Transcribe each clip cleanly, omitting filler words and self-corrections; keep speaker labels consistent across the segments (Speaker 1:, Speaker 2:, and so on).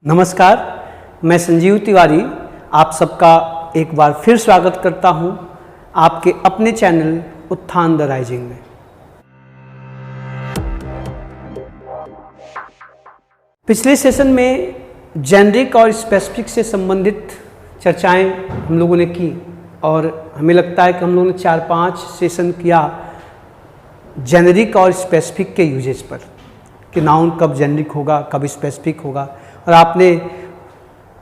Speaker 1: नमस्कार, मैं संजीव तिवारी आप सबका एक बार फिर स्वागत करता हूं आपके अपने चैनल उत्थान द राइजिंग में। पिछले सेशन में जेनरिक और स्पेसिफिक से संबंधित चर्चाएं हम लोगों ने की और हमें लगता है कि हम लोगों ने 4-5 सेशन किया जेनरिक और स्पेसिफिक के यूजेज पर कि नाउन कब जेनरिक होगा, कब स्पेसिफिक होगा, और आपने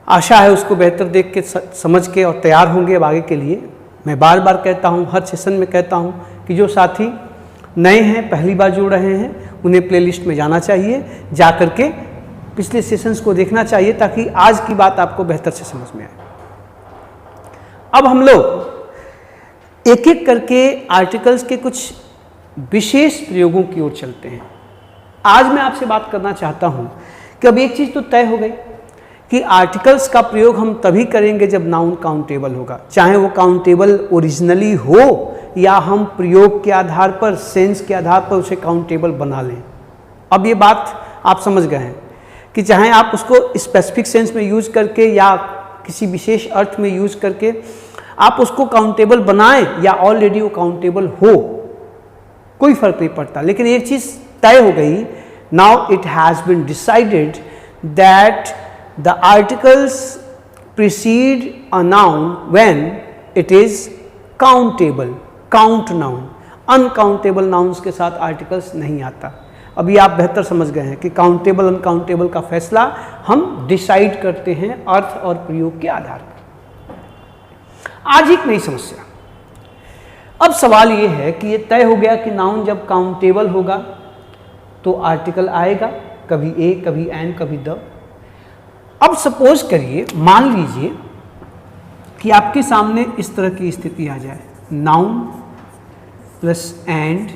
Speaker 1: आशा है उसको बेहतर देख के समझ के और तैयार होंगे अब आगे के लिए। मैं बार बार कहता हूँ, हर सेशन में कहता हूँ कि जो साथी नए हैं, पहली बार जुड़ रहे हैं, उन्हें प्लेलिस्ट में जाना चाहिए, जा कर के पिछले सेशंस को देखना चाहिए ताकि आज की बात आपको बेहतर से समझ में आए। अब हम लोग एक एक करके आर्टिकल्स के कुछ विशेष प्रयोगों की ओर चलते हैं। आज मैं आपसे बात करना चाहता हूँ कि अब एक चीज़ तो तय हो गई कि आर्टिकल्स का प्रयोग हम तभी करेंगे जब नाउन काउंटेबल होगा, चाहे वो काउंटेबल ओरिजिनली हो या हम प्रयोग के आधार पर, सेंस के आधार पर उसे काउंटेबल बना लें। अब ये बात आप समझ गए हैं कि चाहे आप उसको स्पेसिफिक सेंस में यूज करके या किसी विशेष अर्थ में यूज करके आप उसको काउंटेबल बनाएं या ऑलरेडी वो काउंटेबल हो, कोई फर्क नहीं पड़ता। लेकिन एक चीज़ तय हो गई, now it has been decided that the articles precede a noun when it is countable, count noun, uncountable nouns के साथ articles नहीं आता। अभी आप बेहतर समझ गए हैं कि काउंटेबल अनकाउंटेबल का फैसला हम डिसाइड करते हैं अर्थ और प्रयोग के आधार पर। आज एक नई समस्या। अब सवाल ये है कि ये तय हो गया कि नाउन जब काउंटेबल होगा तो आर्टिकल आएगा, कभी ए, कभी एन, कभी द। अब सपोज करिए, मान लीजिए कि आपके सामने इस तरह की स्थिति आ जाए, noun plus and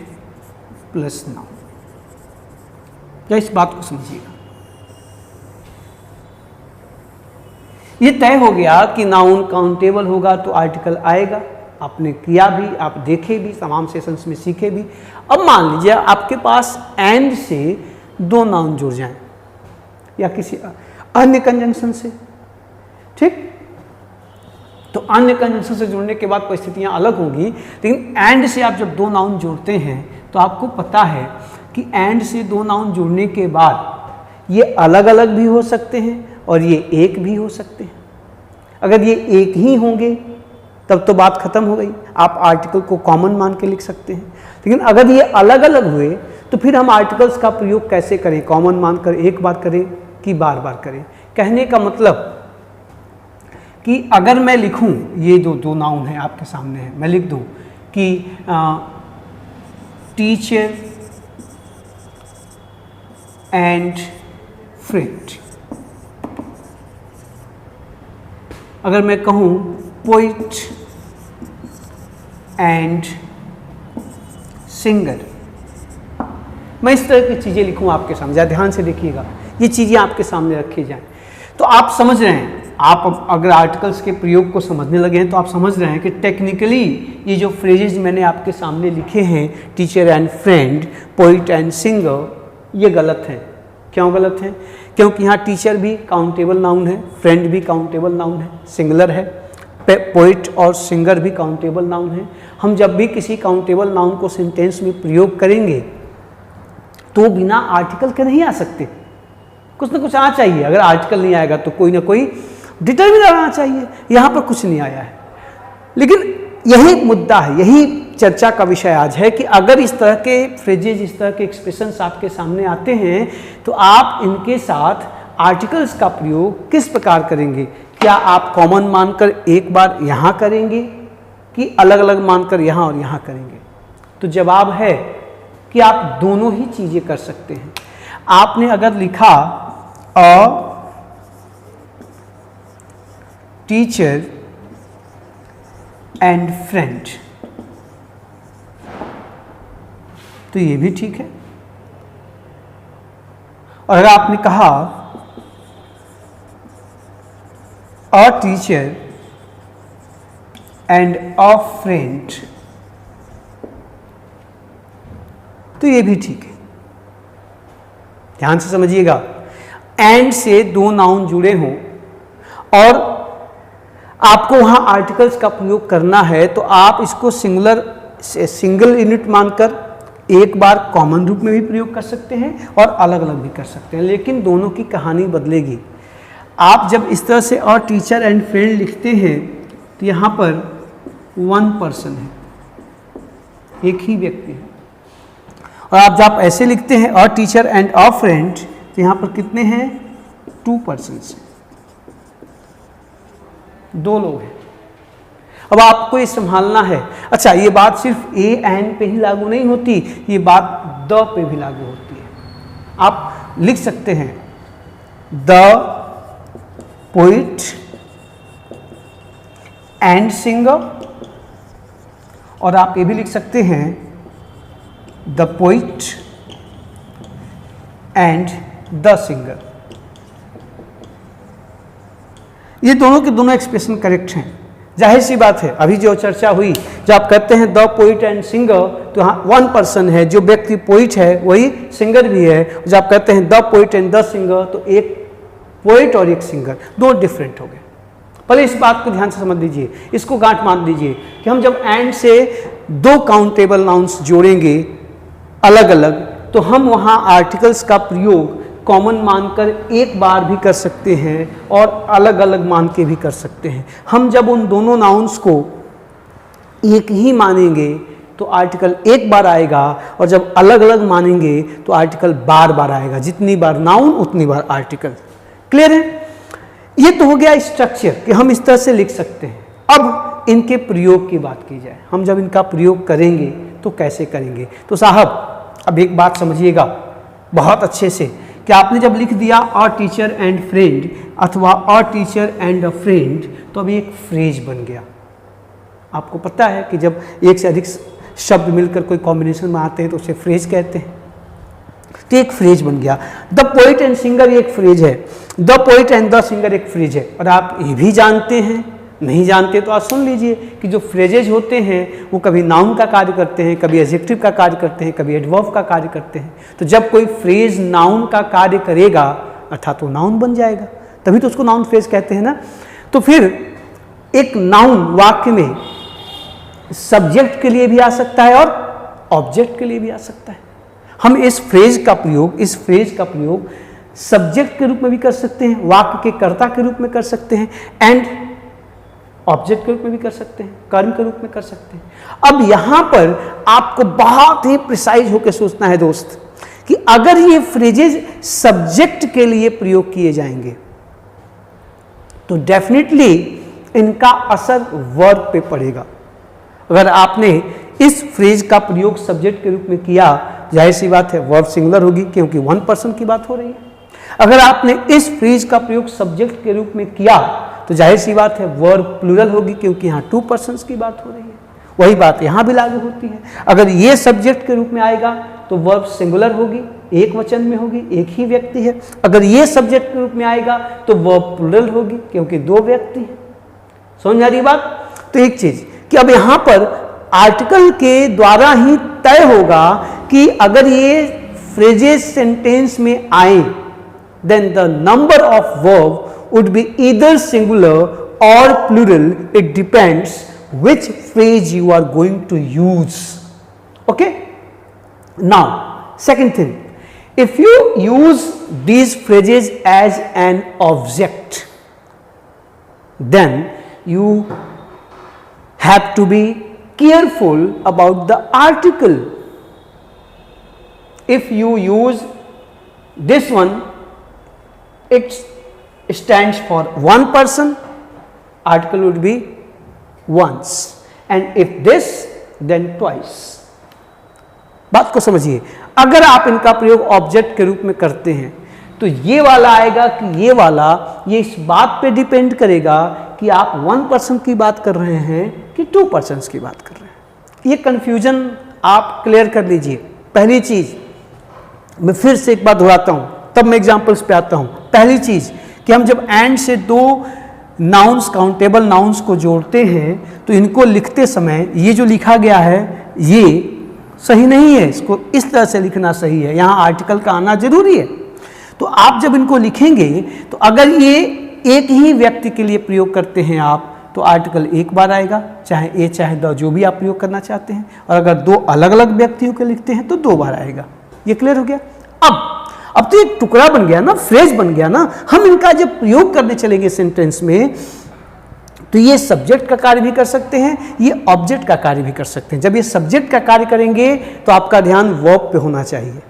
Speaker 1: plus noun. क्या इस बात को समझिएगा, ये तय हो गया कि नाउन काउंटेबल होगा तो आर्टिकल आएगा। आपने किया भी, आप देखे भी, तमाम सेशंस में सीखे भी। अब मान लीजिए आपके पास एंड से दो नाउन जुड़ जाएं या किसी अन्य कंजंक्शन से, ठीक? तो अन्य कंजंक्शन से जुड़ने के बाद परिस्थितियां अलग होंगी, लेकिन एंड से आप जब दो नाउन जोड़ते हैं तो आपको पता है कि एंड से दो नाउन जुड़ने के बाद ये अलग अलग भी हो सकते हैं और ये एक भी हो सकते हैं। अगर ये एक ही होंगे तब तो बात खत्म हो गई, आप आर्टिकल को कॉमन मान के लिख सकते हैं। लेकिन अगर ये अलग अलग हुए तो फिर हम आर्टिकल्स का प्रयोग कैसे करें, कॉमन मानकर एक बार करें कि बार बार करें। कहने का मतलब कि अगर मैं लिखूं, ये जो दो नाउन है आपके सामने है, मैं लिख दूं कि टीचर एंड फ्रेंड। अगर मैं कहूं पोइट एंड सिंगर, मैं इस तरह की चीज़ें लिखूं आपके सामने, ध्यान से देखिएगा, ये चीज़ें आपके सामने रखी जाएं तो आप समझ रहे हैं। आप अगर आर्टिकल्स के प्रयोग को समझने लगे हैं तो आप समझ रहे हैं कि टेक्निकली ये जो फ्रेजेज मैंने आपके सामने लिखे हैं, teacher and friend, poet and singer, ये गलत हैं। क्यों गलत हैं? क्योंकि यहाँ टीचर भी काउंटेबल नाउन है, फ्रेंड भी काउंटेबल नाउन है, सिंगुलर है, पोइट और सिंगर भी काउंटेबल नाउन है। हम जब भी किसी काउंटेबल नाउन को सेंटेंस में प्रयोग करेंगे तो बिना आर्टिकल के नहीं आ सकते, कुछ ना कुछ आना चाहिए। अगर आर्टिकल नहीं आएगा तो कोई ना कोई डिटरमिनर आना चाहिए, यहाँ पर कुछ नहीं आया है। लेकिन यही मुद्दा है, यही चर्चा का विषय आज है कि अगर इस तरह के फ्रेजेज, इस तरह के एक्सप्रेशंस आपके सामने आते हैं तो आप इनके साथ आर्टिकल्स का प्रयोग किस प्रकार करेंगे। क्या आप कॉमन मानकर एक बार यहाँ करेंगे कि अलग अलग मानकर यहाँ और यहाँ करेंगे? तो जवाब है कि आप दोनों ही चीज़ें कर सकते हैं। आपने अगर लिखा अ टीचर एंड फ्रेंड तो ये भी ठीक है, और अगर आपने कहा a teacher and a friend तो ये भी ठीक है। ध्यान से समझिएगा, एंड से दो नाउन जुड़े हों और आपको वहाँ आर्टिकल्स का प्रयोग करना है, तो आप इसको सिंगल यूनिट मानकर एक बार कॉमन रूप में भी प्रयोग कर सकते हैं और अलग अलग भी कर सकते हैं, लेकिन दोनों की कहानी बदलेगी। आप जब इस तरह से अ टीचर एंड फ्रेंड लिखते हैं तो यहाँ पर वन पर्सन है, एक ही व्यक्ति है। और आप जब ऐसे लिखते हैं a teacher and a friend, तो यहाँ पर कितने हैं? टू पर्सन्स हैं, दो लोग हैं। अब आपको ये संभालना है। अच्छा, ये बात सिर्फ ए एंड पे ही लागू नहीं होती, ये बात द पे भी लागू होती है। आप लिख सकते हैं द पोइट एंड सिंगर, और आप ये भी लिख सकते हैं the poet and the singer. ये दोनों के दोनों एक्सप्रेशन करेक्ट हैं। जाहिर सी बात है, अभी जो चर्चा हुई, जब आप कहते हैं द पोइट एंड सिंगर, तो हाँ वन पर्सन है, जो व्यक्ति पोइट है वही सिंगर भी है। जब आप कहते हैं the poet and the singer, तो एक पोइट और एक सिंगर, दो डिफरेंट हो गए। पहले इस बात को ध्यान से समझ लीजिए, इसको गांठ मान लीजिए कि हम जब एंड से दो काउंटेबल नाउन्स जोड़ेंगे अलग अलग, तो हम वहाँ आर्टिकल्स का प्रयोग कॉमन मानकर एक बार भी कर सकते हैं और अलग अलग मान के भी कर सकते हैं। हम जब उन दोनों नाउन्स को एक ही मानेंगे तो आर्टिकल एक बार आएगा, और जब अलग अलग मानेंगे तो आर्टिकल बार बार आएगा। जितनी बार नाउन उतनी बार आर्टिकल। क्लियर है? ये तो हो गया स्ट्रक्चर कि हम इस तरह से लिख सकते हैं। अब इनके प्रयोग की बात की जाए, हम जब इनका प्रयोग करेंगे तो कैसे करेंगे? तो साहब अब एक बात समझिएगा बहुत अच्छे से कि आपने जब लिख दिया अ टीचर एंड फ्रेंड अथवा a teacher and a friend, तो अभी एक फ्रेज बन गया। आपको पता है कि जब एक से अधिक शब्द मिलकर कोई कॉम्बिनेशन में आते हैं तो उसे फ्रेज कहते हैं। तो एक फ्रेज बन गया। द पोइट एंड सिंगर एक फ्रेज है, the poet and the singer एक फ्रेज है। और आप ये भी जानते हैं, नहीं जानते तो आप सुन लीजिए कि जो फ्रेजेज होते हैं वो कभी नाउन का कार्य करते हैं, कभी एडजेक्टिव का कार्य करते हैं, कभी एडवर्ब का कार्य करते हैं। तो जब कोई फ्रेज नाउन का कार्य करेगा अर्थात वो नाउन बन जाएगा, तभी तो उसको नाउन फ्रेज कहते हैं ना। तो फिर एक नाउन वाक्य में सब्जेक्ट के लिए भी आ सकता है और ऑब्जेक्ट के लिए भी आ सकता है। हम इस फ्रेज का प्रयोग सब्जेक्ट के रूप में भी कर सकते हैं, वाक्य के कर्ता के रूप में कर सकते हैं, एंड ऑब्जेक्ट के रूप में भी कर सकते हैं, कर्म के रूप में कर सकते हैं। अब यहां पर आपको बहुत ही प्रिसाइज होकर सोचना है दोस्त कि अगर ये फ्रेजेज सब्जेक्ट के लिए प्रयोग किए जाएंगे तो डेफिनेटली इनका असर वर्ब पे पड़ेगा। अगर आपने इस फ्रेज का प्रयोग सब्जेक्ट के रूप में किया, जाहिर सी बात है वर्ब सिंगुलर होगी क्योंकि वन पर्सन की बात हो रही है। अगर आपने इस फ्रेज का प्रयोग सब्जेक्ट के रूप में किया तो जाहिर सी बात है वर्ब प्लूरल होगी क्योंकि यहाँ टू पर्सन्स की बात हो रही है। वही बात यहाँ भी लागू होती है। अगर ये सब्जेक्ट के रूप में आएगा तो वर्ब सिंगुलर होगी, एक वचन में होगी, एक ही व्यक्ति है। अगर ये सब्जेक्ट के रूप में आएगा तो वर्ब प्लूरल होगी क्योंकि दो व्यक्ति हैं। समझ आ रही बात? तो एक चीज कि अब यहाँ पर आर्टिकल के द्वारा ही तय होगा कि अगर ये फ्रेजेस सेंटेंस में आए then the number of verb would be either singular or plural. It depends which phrase you are going to use. Okay? Now, second thing, if you use these phrases as an object, then you have to be careful about the article. If you use this one, it stands for one person, article would be once, and if this then twice. बात को समझिए, अगर आप इनका प्रयोग object के रूप में करते हैं तो ये वाला आएगा कि ये वाला, ये इस बात पे डिपेंड करेगा कि आप वन पर्सन की बात कर रहे हैं कि टू पर्सन्स की बात कर रहे हैं। ये कंफ्यूजन आप क्लियर कर लीजिए। पहली चीज मैं फिर से एक बात दोहराता हूं, तब मैं एग्जाम्पल्स पे आता हूं। पहली चीज कि हम जब एंड से दो नाउन्स, काउंटेबल नाउन्स को जोड़ते हैं तो इनको लिखते समय ये जो लिखा गया है ये सही नहीं है, इसको इस तरह से लिखना सही है, यहाँ आर्टिकल का आना जरूरी है। तो आप जब इनको लिखेंगे तो अगर ये एक ही व्यक्ति के लिए प्रयोग करते हैं आप तो आर्टिकल एक बार आएगा, चाहे ए चाहे द, जो भी आप प्रयोग करना चाहते हैं। और अगर दो अलग अलग व्यक्तियों के लिखते हैं तो दो बार आएगा। ये क्लियर हो गया? अब तो एक टुकड़ा बन गया ना, फ्रेज बन गया ना। हम इनका जब प्रयोग करने चलेंगे सेंटेंस में तो ये सब्जेक्ट का कार्य भी कर सकते हैं, ये ऑब्जेक्ट का कार्य भी कर सकते हैं। जब ये सब्जेक्ट का कार्य करेंगे तो आपका ध्यान वर्ब पे होना चाहिए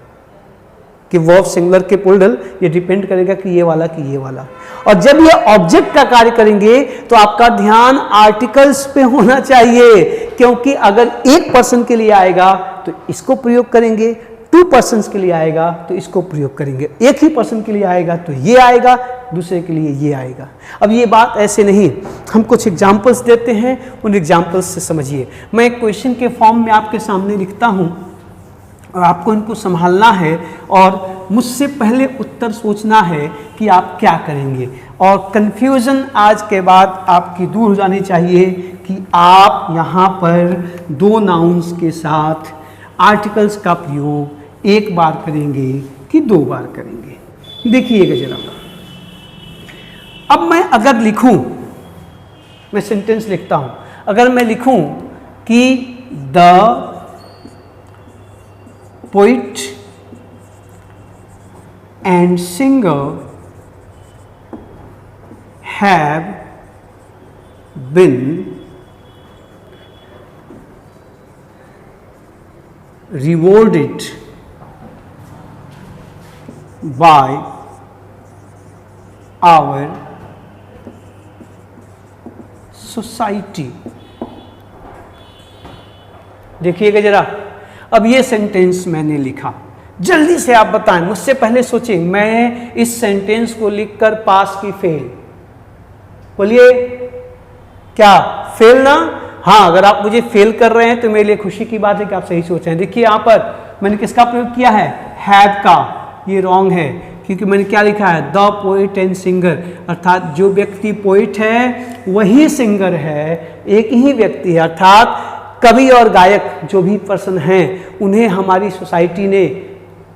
Speaker 1: कि वर्ब सिंगुलर के प्लूरल, ये डिपेंड करेगा कि ये वाला कि ये वाला। और जब ये ऑब्जेक्ट का कार्य करेंगे तो आपका ध्यान आर्टिकल्स पे होना चाहिए, क्योंकि अगर एक पर्सन के लिए आएगा तो इसको प्रयोग करेंगे, 2 पर्सन्स के लिए आएगा तो इसको प्रयोग करेंगे, एक ही पर्सन के लिए आएगा तो ये आएगा, दूसरे के लिए ये आएगा। अब ये बात ऐसे नहीं, हम कुछ एग्जाम्पल्स देते हैं, उन एग्जाम्पल्स से समझिए। मैं एक क्वेश्चन के फॉर्म में आपके सामने लिखता हूँ और आपको इनको संभालना है और मुझसे पहले उत्तर सोचना है कि आप क्या करेंगे। और कंफ्यूजन आज के बाद आपकी दूर हो जानी चाहिए कि आप यहाँ पर 2 नाउन्स के साथ आर्टिकल्स का प्रयोग एक बार करेंगे कि 2 बार करेंगे। देखिएगा जरा, अब मैं अगर लिखूं, मैं सेंटेंस लिखता हूं, अगर मैं लिखूं कि the poet and singer have been rewarded by our society। देखिएगा जरा, अब ये सेंटेंस मैंने लिखा, जल्दी से आप बताएं, मुझसे पहले सोचें, मैं इस सेंटेंस को लिखकर पास की फेल? बोलिए, क्या फेल ना? हाँ, अगर आप मुझे फेल कर रहे हैं तो मेरे लिए खुशी की बात है कि आप सही सोच रहे हैं। देखिए यहाँ पर मैंने किसका प्रयोग किया है? हैव का। ये रॉन्ग है, क्योंकि मैंने क्या लिखा है? द पोएट एंड सिंगर, अर्थात जो व्यक्ति पोएट है वही सिंगर है, एक ही व्यक्ति है। अर्थात कवि और गायक जो भी पर्सन हैं उन्हें हमारी सोसाइटी ने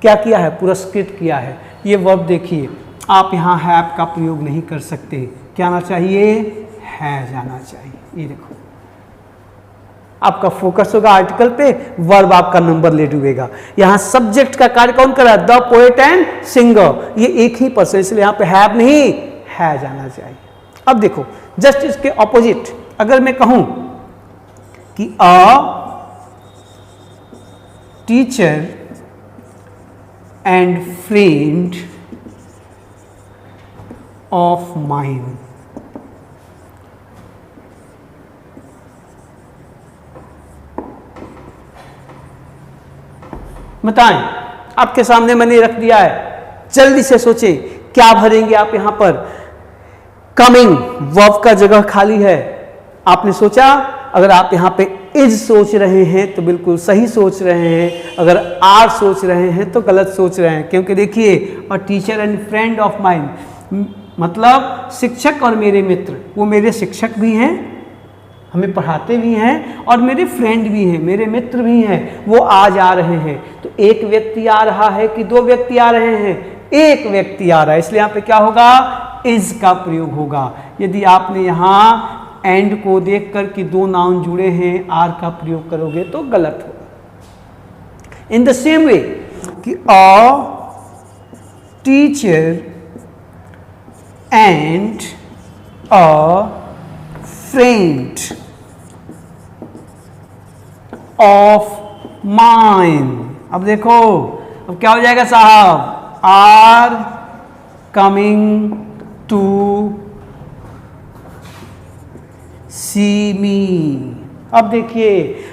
Speaker 1: क्या किया है? पुरस्कृत किया है। ये वर्ब देखिए, आप यहाँ हैव का प्रयोग नहीं कर सकते, क्या आना चाहिए? है जाना चाहिए। ये देखो, आपका फोकस होगा आर्टिकल पे, वर्ब आपका नंबर ले डूबेगा। यहाँ सब्जेक्ट का कार्य कौन कर रहा है? द पोएट एंड सिंगर, ये एक ही पर्सन, इसलिए यहाँ पे हैव नहीं, है जाना चाहिए। अब देखो, जस्ट इसके ऑपोजिट अगर मैं कहूं कि a teacher and friend of mine, बताएं, आपके सामने मैंने रख दिया है, जल्दी से सोचें क्या भरेंगे आप यहां पर? कमिंग, वर्ब का जगह खाली है। आपने सोचा, अगर आप यहाँ पे इज सोच रहे हैं तो बिल्कुल सही सोच रहे हैं, अगर आर सोच रहे हैं तो गलत सोच रहे हैं, क्योंकि देखिए, और teacher and friend of mine मतलब शिक्षक और मेरे मित्र, वो मेरे शिक्षक भी हैं, हमें पढ़ाते भी हैं, और मेरे फ्रेंड भी हैं, मेरे मित्र भी हैं, वो आज आ रहे हैं। तो एक व्यक्ति आ रहा है कि 2 व्यक्ति आ रहे हैं? एक व्यक्ति आ रहा है, इसलिए यहाँ पे क्या होगा? इज का प्रयोग होगा। यदि आपने यहाँ एंड को देखकर कि 2 नाउन जुड़े हैं, आर का प्रयोग करोगे तो गलत होगा। इन द सेम वे कि a teacher and a friend of mine, अब देखो, अब क्या हो जाएगा साहब? आर कमिंग टू सी मी। अब देखिए,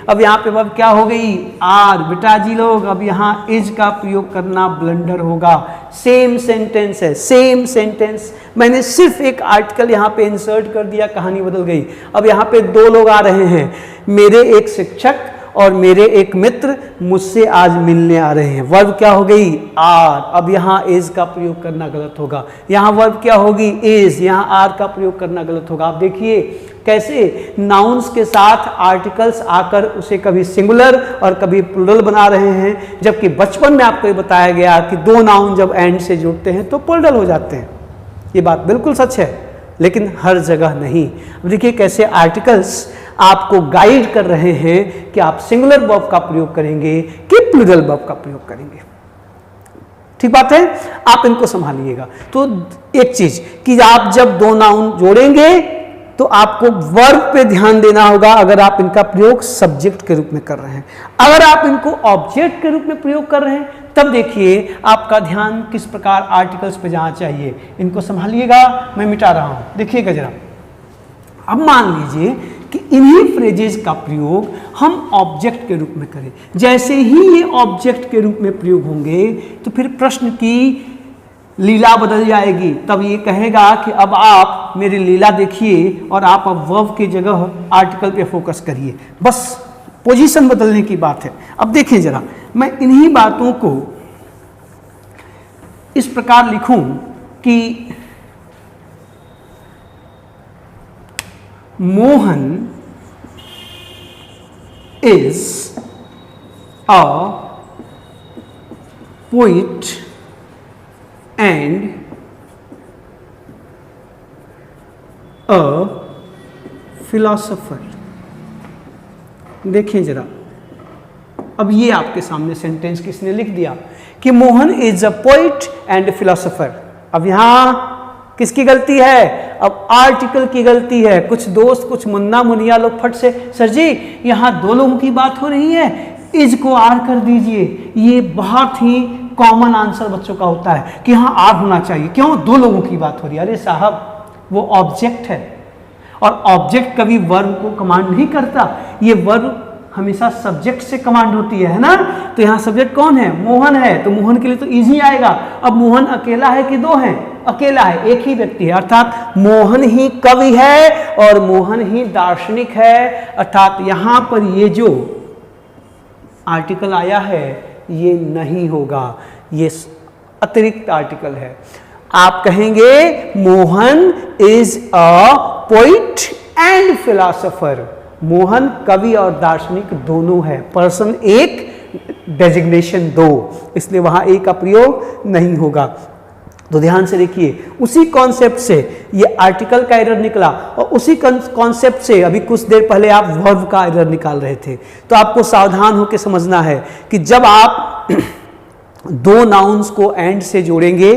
Speaker 1: अब यहाँ पे वर्ब क्या हो गई? आर। बेटा जी लोग, अब यहाँ इज का प्रयोग करना ब्लंडर होगा। सेम सेंटेंस है, सेम सेंटेंस, मैंने सिर्फ एक आर्टिकल यहाँ पे इंसर्ट कर दिया, कहानी बदल गई। अब यहाँ पे 2 लोग आ रहे हैं, मेरे एक शिक्षक और मेरे एक मित्र मुझसे आज मिलने आ रहे हैं। वर्ब क्या हो गई? आर। अब यहाँ इज का प्रयोग करना गलत होगा। यहाँ वर्ब क्या होगी? इज। यहाँ आर का प्रयोग करना गलत होगा। आप देखिए, कैसे नाउन्स के साथ आर्टिकल्स आकर उसे कभी सिंगुलर और कभी प्लूरल बना रहे हैं, जबकि बचपन में आपको ये बताया गया कि दो नाउन जब एंड से जुड़ते हैं तो प्लूरल हो जाते हैं। ये बात बिल्कुल सच है, लेकिन हर जगह नहीं। अब देखिए कैसे आर्टिकल्स आपको गाइड कर रहे हैं कि आप सिंगुलर वर्ब का प्रयोग करेंगे कि प्लूरल वर्ब का प्रयोग करेंगे। ठीक बात है, आप इनको संभालिएगा। तो एक चीज कि आप जब दो नाउन जोड़ेंगे तो आपको वर्ब पे ध्यान देना होगा अगर आप इनका प्रयोग सब्जेक्ट के रूप में कर रहे हैं। अगर आप इनको ऑब्जेक्ट के रूप में प्रयोग कर रहे हैं तब देखिए आपका ध्यान किस प्रकार आर्टिकल्स पे जाना चाहिए। इनको संभालिएगा, मैं मिटा रहा हूं, देखिएगा जरा। अब मान लीजिए कि इन्हीं फ्रेजेस का प्रयोग हम ऑब्जेक्ट के रूप में करें। जैसे ही ये ऑब्जेक्ट के रूप में प्रयोग होंगे तो फिर प्रश्न की लीला बदल जाएगी। तब ये कहेगा कि अब आप मेरी लीला देखिए और आप अब वर्ब की जगह आर्टिकल पे फोकस करिए। बस पोजीशन बदलने की बात है। अब देखिए जरा, मैं इन्हीं बातों को इस प्रकार लिखूं कि Mohan is a poet and a philosopher। देखिए जरा, अब ये आपके सामने सेंटेंस किसने लिख दिया कि Mohan is a poet and philosopher. अब यहां किसकी गलती है? अब आर्टिकल की गलती है। कुछ दोस्त, कुछ मुन्ना मुनिया लोग फट से, सर जी यहां दो लोगों की बात हो रही है, इज को आर कर दीजिए। ये बहुत ही कॉमन आंसर बच्चों का होता है कि यहां आर होना चाहिए। क्यों? दो लोगों की बात हो रही है। अरे साहब, वो ऑब्जेक्ट है और ऑब्जेक्ट कभी वर्ब को कमांड नहीं करता। ये वर्ब हमेशा सब्जेक्ट से कमांड होती है ना। तो यहाँ सब्जेक्ट कौन है? मोहन है, तो मोहन के लिए तो इजी आएगा। अब मोहन अकेला है कि दो हैं? अकेला है, एक ही व्यक्ति है, अर्थात मोहन ही कवि है और मोहन ही दार्शनिक है। अर्थात यहां पर ये जो आर्टिकल आया है ये नहीं होगा, ये अतिरिक्त आर्टिकल है। आप कहेंगे Mohan is a poet and philosopher. Mohan कवि और दार्शनिक दोनों है, पर्सन एक, डेजिग्नेशन दो, इसलिए वहां एक का प्रयोग नहीं होगा। तो ध्यान से देखिए, उसी कॉन्सेप्ट से ये आर्टिकल का एरर निकला और उसी कॉन्सेप्ट से अभी कुछ देर पहले आप वर्ब का एरर निकाल रहे थे। तो आपको सावधान होकर समझना है कि जब आप दो नाउन्स को एंड से जोड़ेंगे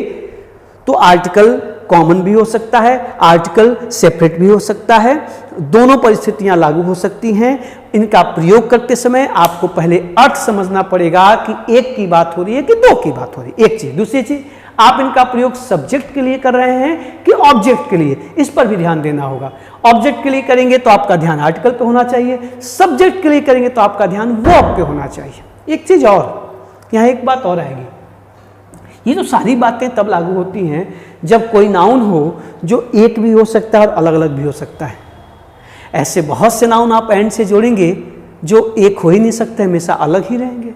Speaker 1: तो आर्टिकल कॉमन भी हो सकता है, आर्टिकल सेपरेट भी हो सकता है। दोनों परिस्थितियां लागू हो सकती हैं। इनका प्रयोग करते समय आपको पहले अर्थ समझना पड़ेगा कि एक की बात हो रही है कि दो की बात हो रही है, एक चीज। दूसरी चीज, आप इनका प्रयोग सब्जेक्ट के लिए कर रहे हैं कि ऑब्जेक्ट के लिए, इस पर भी ध्यान देना होगा। ऑब्जेक्ट के लिए करेंगे तो आपका ध्यान आर्टिकल पे होना चाहिए, सब्जेक्ट के लिए करेंगे तो आपका ध्यान वर्ब पे होना चाहिए। एक चीज और, यहाँ एक बात और आएगी, ये जो सारी बातें तब लागू होती हैं जब कोई नाउन हो जो एक भी हो सकता है और अलग अलग भी हो सकता है। ऐसे बहुत से नाउन आप एंड से जोड़ेंगे जो एक हो ही नहीं सकते, हमेशा अलग ही रहेंगे।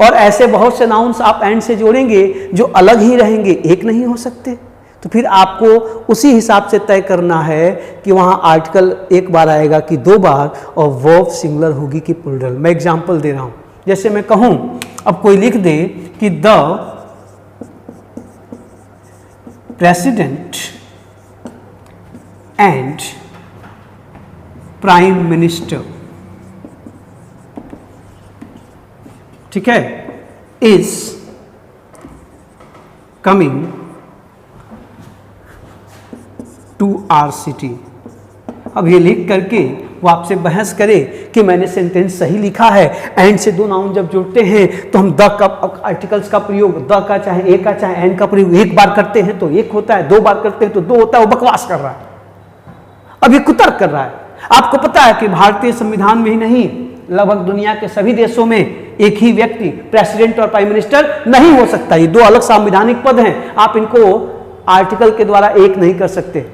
Speaker 1: और ऐसे बहुत से नाउन्स आप एंड से जोड़ेंगे जो अलग ही रहेंगे, एक नहीं हो सकते। तो फिर आपको उसी हिसाब से तय करना है कि वहाँ आर्टिकल एक बार आएगा कि दो बार, और वर्ब सिंगुलर होगी कि प्लूरल। मैं एग्जांपल दे रहा हूँ, जैसे मैं कहूँ, अब कोई लिख दे कि the president and prime minister, ठीक है, is coming to our city. अब ये लिख करके वो आपसे बहस करे कि मैंने सेंटेंस सही लिखा है, एंड से दो नाउन जब जुड़ते हैं तो हम द का आर्टिकल्स का प्रयोग, द का चाहे ए का चाहे एंड का प्रयोग एक बार करते हैं तो एक होता है, दो बार करते हैं तो दो होता है। वो बकवास कर रहा है, अब ये कुतर्क कर रहा है। आपको पता है कि भारतीय संविधान में ही नहीं, लगभग दुनिया के सभी देशों में एक ही व्यक्ति प्रेसिडेंट और प्राइम मिनिस्टर नहीं हो सकता। ये दो अलग संवैधानिक पद हैं, आप इनको आर्टिकल के द्वारा एक नहीं कर सकते,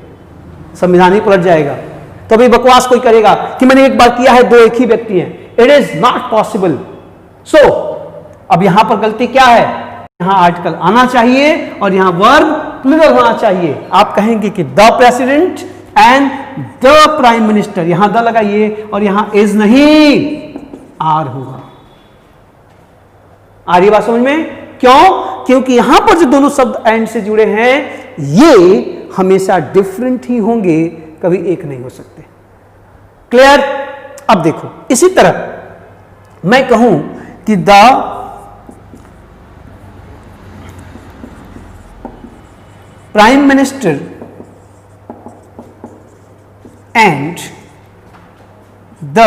Speaker 1: संविधान ही पलट जाएगा। तो अभी बकवास कोई करेगा कि मैंने एक बार किया है, दो एक ही व्यक्ति हैं, इट इज नॉट पॉसिबल। सो अब यहां पर गलती क्या है? यहां आर्टिकल आना चाहिए और यहां वर्ब प्लूरल होना चाहिए। आप कहेंगे कि the president and the prime minister, यहां द लगाइए और यहां इज नहीं आर होगा। आ रही बात समझ में? क्यों? क्योंकि यहां पर जो दोनों शब्द एंड से जुड़े हैं ये हमेशा डिफरेंट ही होंगे, कभी एक नहीं हो सकते। क्लियर? अब देखो इसी तरह मैं कहूं कि the prime minister and the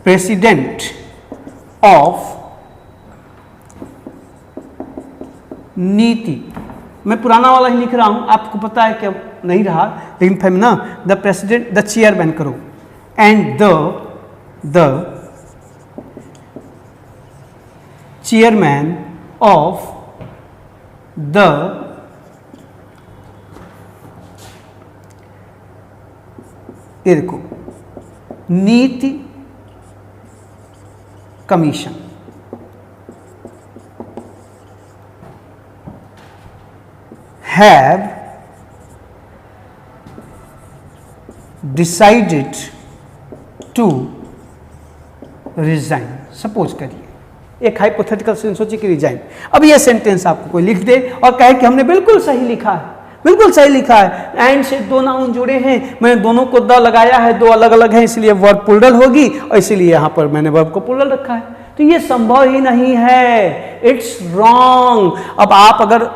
Speaker 1: president of नीति, मैं पुराना वाला ही लिख रहा हूं, आपको पता है क्या नहीं रहा, लेकिन फिर ना द प्रेसिडेंट, द चेयरमैन करो, and the chairman of the ये देखो नीति commission, have decided to resign। Suppose करिए एक हाइपोथेटिकल सेंस सोचिए कि रिजाइन। अब ये सेंटेंस आपको कोई लिख दे और कहे कि हमने बिल्कुल सही लिखा है, बिल्कुल सही लिखा है, एंड से दो नाउन जुड़े हैं, मैंने दोनों को द लगाया है, दो अलग अलग हैं इसलिए वर्ब प्लूरल होगी और इसीलिए यहां पर मैंने वर्ब को प्लूरल रखा है, तो ये संभव ही नहीं है, इट्स रॉन्ग। अब आप अगर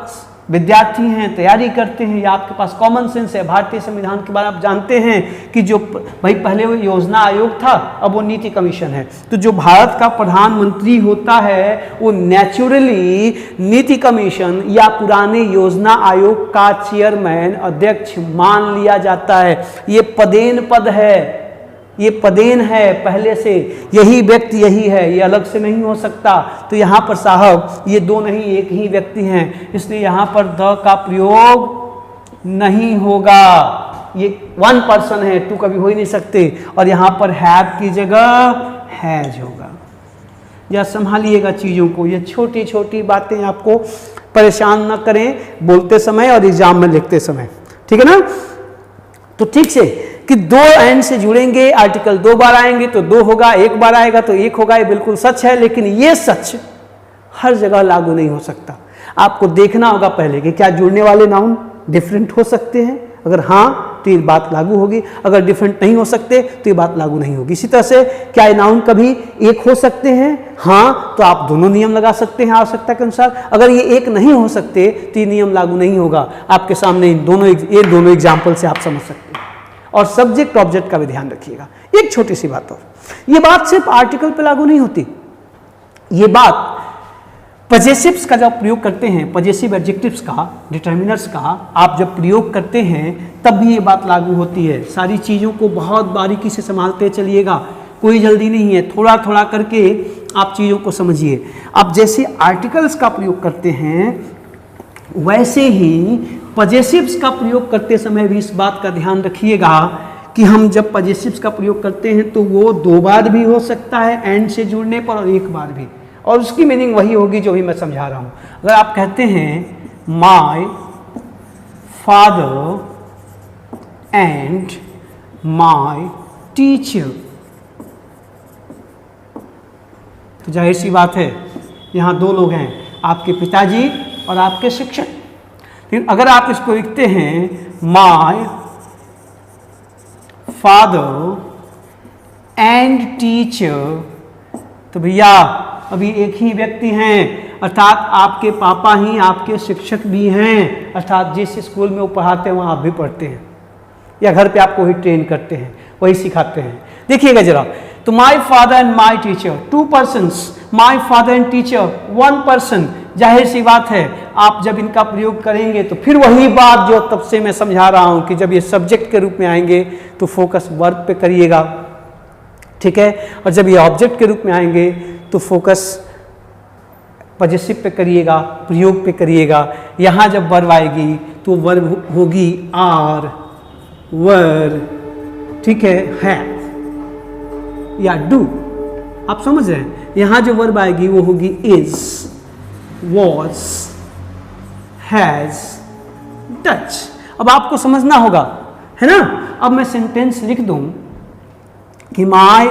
Speaker 1: विद्यार्थी हैं, तैयारी करते हैं, या आपके पास कॉमन सेंस है, भारतीय संविधान के बारे में आप जानते हैं कि जो भाई पहले वो योजना आयोग था, अब वो नीति कमीशन है, तो जो भारत का प्रधानमंत्री होता है वो नेचुरली नीति कमीशन या पुराने योजना आयोग का चेयरमैन, अध्यक्ष मान लिया जाता है। ये पदेन पद है, ये पदेन है, पहले से यही व्यक्ति यही है, ये अलग से नहीं हो सकता। तो यहाँ पर साहब ये दो नहीं एक ही व्यक्ति हैं, इसलिए यहाँ पर द का प्रयोग नहीं होगा, ये वन पर्सन है, टू कभी हो ही नहीं सकते, और यहाँ पर हैव की जगह हैज होगा। या संभालिएगा चीज़ों को, ये छोटी छोटी बातें आपको परेशान न करें बोलते समय और एग्जाम में लिखते समय, ठीक है ना? तो ठीक से कि दो एंड से जुड़ेंगे, आर्टिकल दो बार आएंगे तो दो होगा, एक बार आएगा तो एक होगा, ये बिल्कुल सच है, लेकिन ये सच हर जगह लागू नहीं हो सकता। आपको देखना होगा पहले कि क्या जुड़ने वाले नाउन डिफरेंट हो सकते हैं, अगर हाँ तो ये बात लागू होगी, अगर डिफरेंट नहीं हो सकते तो ये बात लागू नहीं होगी। इसी तरह से क्या ये नाउन कभी एक हो सकते हैं, हाँ तो आप दोनों नियम लगा सकते हैं आवश्यकता के अनुसार, अगर ये एक नहीं हो सकते तो ये नियम लागू नहीं होगा। आपके सामने ये दोनों एग्जाम्पल से आप समझ सकते हैं। और सब्जेक्ट ऑब्जेक्ट का भी ध्यान रखिएगा। एक छोटी सी बात और, ये बात सिर्फ आर्टिकल पे लागू नहीं होती, ये बात पजेसिव्स का जब प्रयोग करते हैं, पजेसिव एडजेक्टिव्स का, डिटर्मिनर्स का आप जब प्रयोग करते हैं तब भी ये बात लागू होती है। सारी चीज़ों को बहुत बारीकी से संभालते चलिएगा, कोई जल्दी नहीं है, थोड़ा थोड़ा करके आप चीज़ों को समझिए। आप जैसे आर्टिकल्स का प्रयोग करते हैं वैसे ही पजेसिव्स का प्रयोग करते समय भी इस बात का ध्यान रखिएगा कि हम जब पजेसिव्स का प्रयोग करते हैं तो वो दो बार भी हो सकता है एंड से जुड़ने पर, और एक बार भी, और उसकी मीनिंग वही होगी जो भी मैं समझा रहा हूँ। अगर आप कहते हैं my father and my teacher, तो जाहिर सी बात है यहाँ दो लोग हैं, आपके पिताजी और आपके शिक्षक। लेकिन अगर आप इसको लिखते हैं माय फादर एंड टीचर, तो भैया अभी एक ही व्यक्ति हैं, अर्थात आपके पापा ही आपके शिक्षक भी हैं, अर्थात जिस स्कूल में वो पढ़ाते हैं वहाँ आप भी पढ़ते हैं, या घर पे आपको वही ट्रेन करते हैं, वही सिखाते हैं। देखिएगा जरा, तो my father and my teacher, to persons, my father and teacher one person. जाहिर सी बात है आप जब इनका प्रयोग करेंगे तो फिर वही बात जो तब से मैं समझा रहा हूं कि जब ये सब्जेक्ट के रूप में आएंगे तो फोकस वर्ब पे करिएगा, ठीक है, और जब ये ऑब्जेक्ट के रूप में आएंगे तो फोकस पजेसिव पे करिएगा, प्रयोग पे करिएगा। यहाँ जब वर्ब आएगी तो वर्ब होगी आर, वर, ठीक है या डू, आप समझ रहे हैं। यहाँ जो वर्ब आएगी वो होगी इज, वॉज, हैज टच। अब आपको समझना होगा, है ना। अब मैं सेंटेंस लिख दूं कि my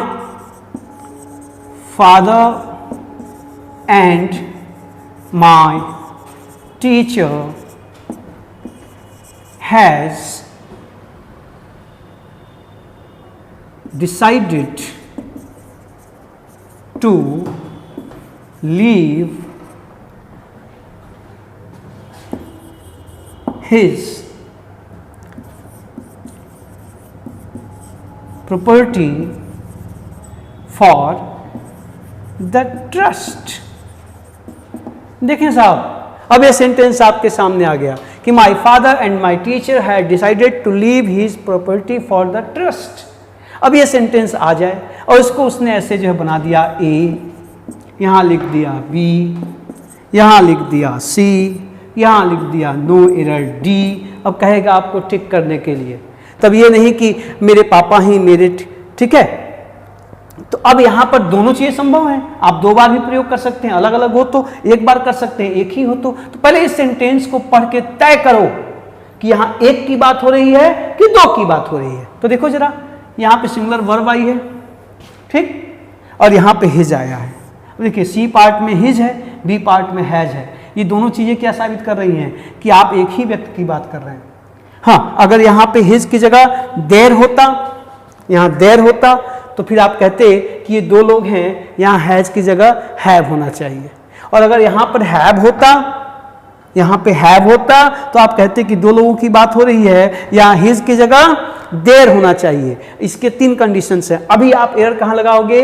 Speaker 1: father and my teacher has decided to leave his property for the trust। देखें साहब, अब यह सेंटेंस आपके सामने आ गया कि my father and my teacher had decided to leave his property for the trust. अब ये सेंटेंस आ जाए और इसको उसने ऐसे जो है बना दिया ए, यहाँ लिख दिया बी, यहाँ लिख दिया सी, यहाँ लिख दिया नो एरर डी। अब कहेगा आपको टिक करने के लिए, तब ये नहीं कि मेरे पापा ही मेरे, ठीक है। तो अब यहाँ पर दोनों चीज़ें संभव हैं, आप दो बार भी प्रयोग कर सकते हैं, अलग अलग हो तो एक बार कर सकते हैं, एक ही हो तो पहले इस सेंटेंस को पढ़ के तय करो कि यहाँ एक की बात हो रही है कि दो की बात हो रही है। तो देखो जरा, यहाँ पे सिंगुलर वर्ब आई है, ठीक, और यहाँ पे हिज आया है। देखिए सी पार्ट में हिज है, बी पार्ट में हैज है। ये दोनों चीज़ें क्या साबित कर रही हैं कि आप एक ही व्यक्ति की बात कर रहे हैं। हाँ, अगर यहाँ पे हिज की जगह देर होता, यहाँ देर होता, तो फिर आप कहते कि ये दो लोग हैं, यहाँ हैज की जगह हैव होना चाहिए। और अगर यहाँ पर हैव होता, यहाँ पे हैव होता, तो आप कहते कि दो लोगों की बात हो रही है, यहाँ हिज की जगह देर होना चाहिए। इसके तीन कंडीशंस हैं। अभी आप एरर कहाँ लगाओगे?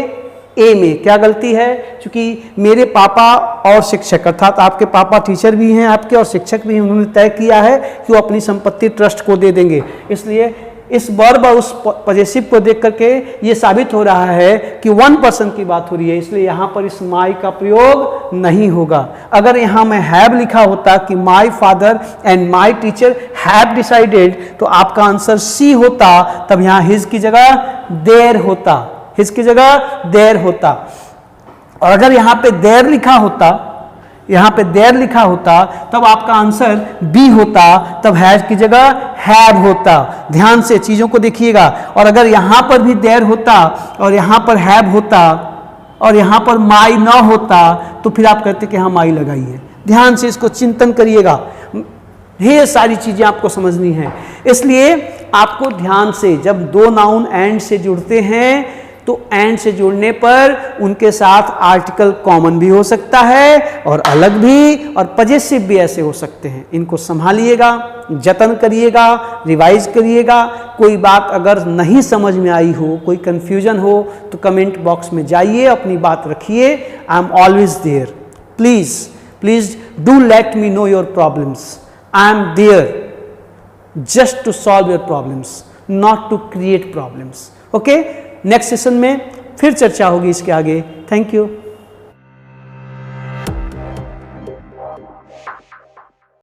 Speaker 1: ए में। क्या गलती है? क्योंकि मेरे पापा और शिक्षक, अर्थात आपके पापा टीचर भी हैं आपके और शिक्षक भी हैं, उन्होंने तय किया है कि वो अपनी संपत्ति ट्रस्ट को दे देंगे। इसलिए इस वर्ब और उस पजेसिव को देख करके ये साबित हो रहा है कि वन पर्सन की बात हो रही है, इसलिए यहाँ पर इस माई का प्रयोग नहीं होगा। अगर यहाँ मैं हैव लिखा होता कि my father and my teacher have decided, तो आपका आंसर सी होता, तब यहाँ हिज की जगह देर होता, हिज की जगह देर होता। और अगर यहाँ पे देर लिखा होता, यहाँ पे देर लिखा होता, तब आपका आंसर बी होता, तब हैज की जगह हैव होता। ध्यान से चीज़ों को देखिएगा। और अगर यहाँ पर भी देर होता और यहाँ पर हैव होता और यहाँ पर माई ना होता, तो फिर आप कहते कि हाँ माई लगाई है। ध्यान से इसको चिंतन करिएगा, ये सारी चीज़ें आपको समझनी है। इसलिए आपको ध्यान से, जब दो नाउन एंड से जुड़ते हैं तो एंड से जुड़ने पर उनके साथ आर्टिकल कॉमन भी हो सकता है और अलग भी, और पजेसिव भी ऐसे हो सकते हैं। इनको संभालिएगा, जतन करिएगा, रिवाइज करिएगा। कोई बात अगर नहीं समझ में आई हो, कोई कंफ्यूजन हो, तो कमेंट बॉक्स में जाइए, अपनी बात रखिए। I am always there. Please do let me know your problems. I am there just to solve your problems, not to create problems. Okay, next session में फिर चर्चा होगी इसके आगे। Thank you.